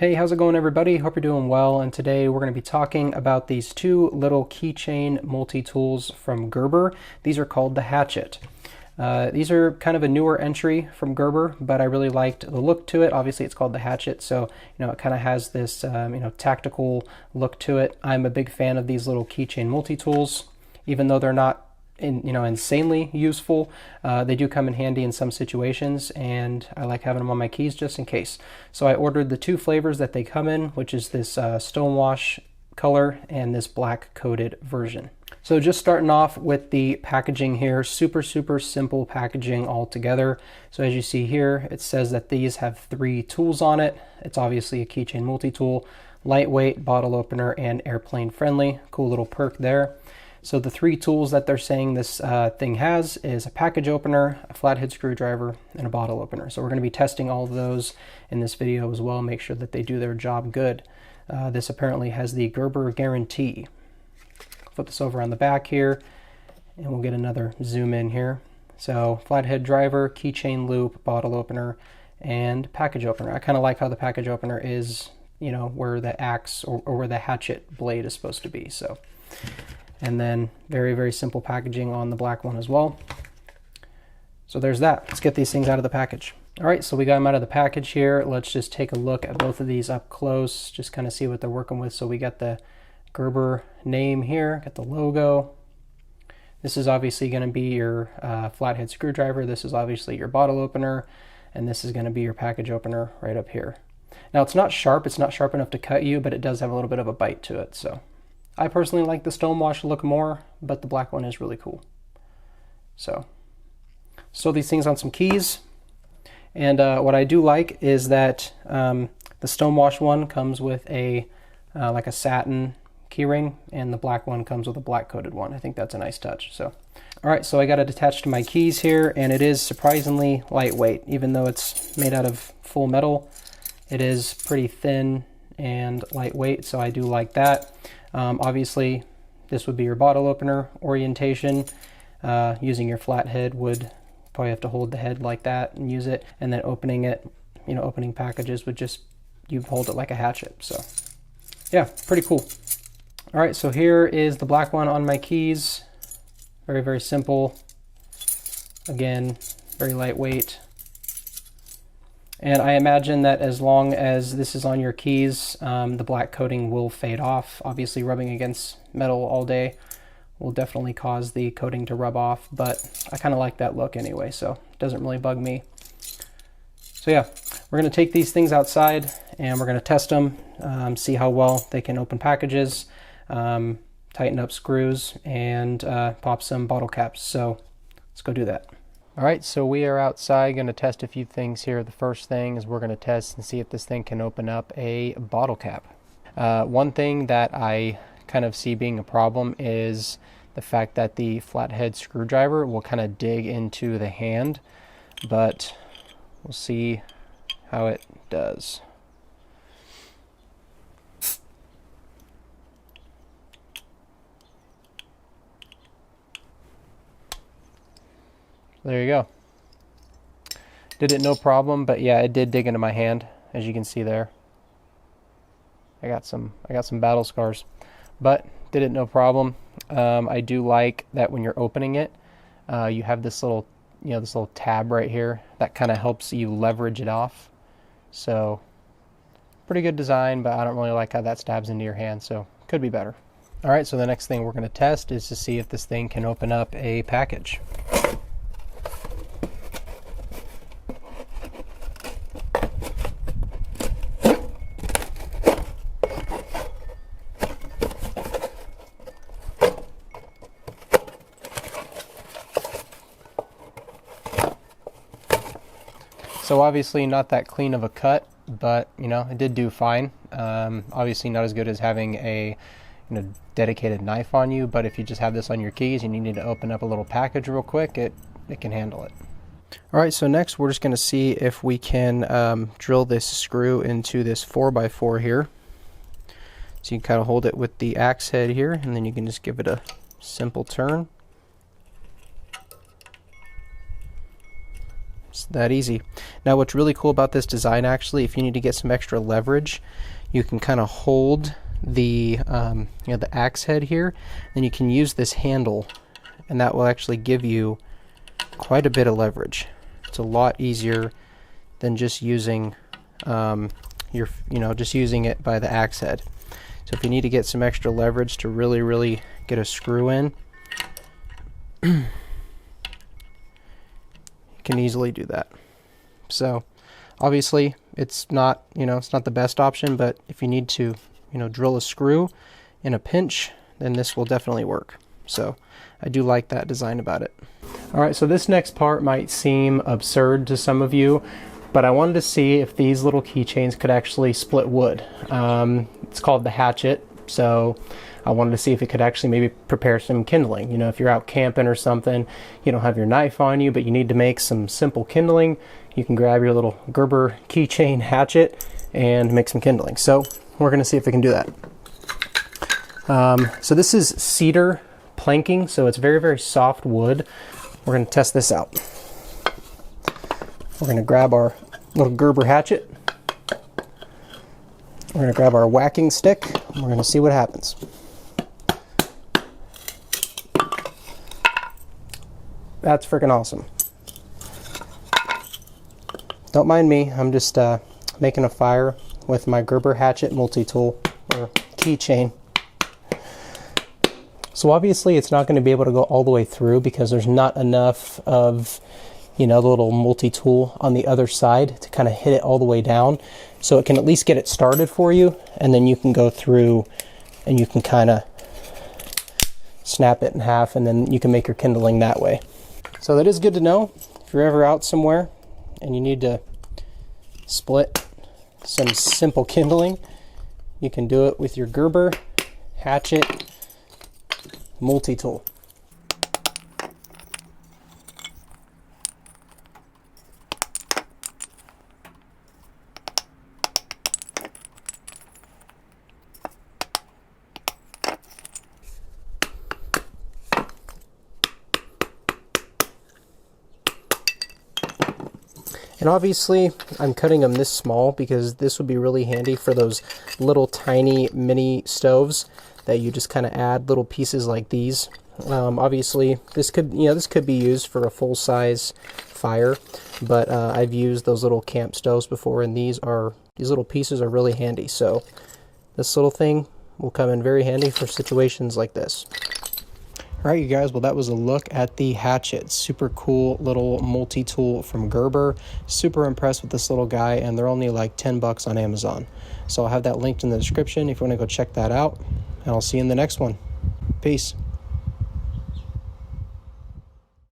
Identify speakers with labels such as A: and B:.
A: Hey, how's it going everybody? Hope you're doing well, and today we're going to be talking about these two little keychain multi-tools from Gerber. These are called the Hatchet. These are kind of a newer entry from Gerber, but I really liked the look to it. Obviously it's called the Hatchet, so it kind of has this tactical look to it. I'm a big fan of these little keychain multi-tools, even though they're not insanely useful. They do come in handy in some situations, and I like having them on my keys just in case. So I ordered the two flavors that they come in, which is this stonewash color and this black coated version. So just starting off with the packaging here, super simple packaging altogether. So as you see here, it says that these have 3 tools on it. It's obviously a keychain multi-tool, lightweight, bottle opener, and airplane friendly. Cool little perk there. So the 3 tools that they're saying this thing has is a package opener, a flathead screwdriver, and a bottle opener. So we're going to be testing all of those in this video as well, make sure that they do their job good. This apparently has the Gerber guarantee. Flip this over on the back here, and we'll get another zoom in here. So flathead driver, keychain loop, bottle opener, and package opener. I kind of like how the package opener is, where the axe or where the hatchet blade is supposed to be. So. And then very simple packaging on the black one as well. So there's that. Let's get these things out of the package. All right, so we got them out of the package here. Let's just take a look at both of these up close, just kind of see what they're working with. So we got the Gerber name here, got the logo. This is obviously going to be your flathead screwdriver. This is obviously your bottle opener, and this is going to be your package opener right up here. Now it's not sharp enough to cut you, but it does have a little bit of a bite to it. So I personally like the stonewash look more, but the black one is really cool. So these things on some keys, and what I do like is that the stonewash one comes with a like a satin key ring, and the black one comes with a black coated one. I think that's a nice touch. So all right, so I got it attached to my keys here, and it is surprisingly lightweight. Even though it's made out of full metal, it is pretty thin and lightweight, so I do like that. Obviously this would be your bottle opener orientation. Using your flathead would probably have to hold the head like that and use it, and then opening it, opening packages would just, you hold it like a hatchet. So yeah, pretty cool. All right, so here is the black one on my keys. Very simple. Again, very lightweight. And I imagine that as long as this is on your keys, the black coating will fade off. Obviously, rubbing against metal all day will definitely cause the coating to rub off, but I kind of like that look anyway, so it doesn't really bug me. So yeah, we're going to take these things outside, and we're going to test them, see how well they can open packages, tighten up screws, and pop some bottle caps. So let's go do that. All right, so we are outside going to test a few things here. The first thing is we're going to test and see if this thing can open up a bottle cap. One thing that I kind of see being a problem is the fact that the flathead screwdriver will kind of dig into the hand, but we'll see how it does. There you go. Did it no problem, but yeah, it did dig into my hand, as you can see there. I got some battle scars, but did it no problem. I do like that when you're opening it, you have this little, this little tab right here that kind of helps you leverage it off. So pretty good design, but I don't really like how that stabs into your hand, so could be better. All right, so the next thing we're going to test is to see if this thing can open up a package. So obviously not that clean of a cut, but it did do fine. Obviously not as good as having a dedicated knife on you, but if you just have this on your keys and you need to open up a little package real quick, it can handle it. All right, so next we're just going to see if we can drill this screw into this 4x4 here. So you can kind of hold it with the axe head here, and then you can just give it a simple turn. It's that easy. Now what's really cool about this design, actually, if you need to get some extra leverage, you can kind of hold the the axe head here, and you can use this handle, and that will actually give you quite a bit of leverage. It's a lot easier than just using just using it by the axe head. So if you need to get some extra leverage to really get a screw in, you can easily do that. So obviously it's not the best option, but if you need to drill a screw in a pinch, then this will definitely work. So I do like that design about it. Alright, so this next part might seem absurd to some of you, but I wanted to see if these little keychains could actually split wood. It's called the Hatchet, so I wanted to see if it could actually maybe prepare some kindling. If you're out camping or something, you don't have your knife on you, but you need to make some simple kindling, you can grab your little Gerber keychain hatchet and make some kindling. So we're going to see if we can do that. So this is cedar planking, so it's very soft wood. We're going to test this out. We're going to grab our little Gerber hatchet. We're going to grab our whacking stick, and we're going to see what happens. That's freaking awesome. Don't mind me, I'm just making a fire with my Gerber Hatchet Multitool, or Keychain. So obviously it's not going to be able to go all the way through because there's not enough of the little multi-tool on the other side to kind of hit it all the way down. So it can at least get it started for you, and then you can go through and you can kind of snap it in half, and then you can make your kindling that way. So that is good to know if you're ever out somewhere and you need to split some simple kindling. You can do it with your Gerber Hatchet Multi-Tool. And obviously I'm cutting them this small because this would be really handy for those little tiny mini stoves that you just kind of add little pieces like these. Obviously this could be used for a full-size fire, but I've used those little camp stoves before, and these little pieces are really handy. So this little thing will come in very handy for situations like this. Alright, you guys, well, that was a look at the Hatchet. Super cool little multi-tool from Gerber. Super impressed with this little guy, and they're only like 10 bucks on Amazon. So I'll have that linked in the description if you want to go check that out, and I'll see you in the next one. Peace.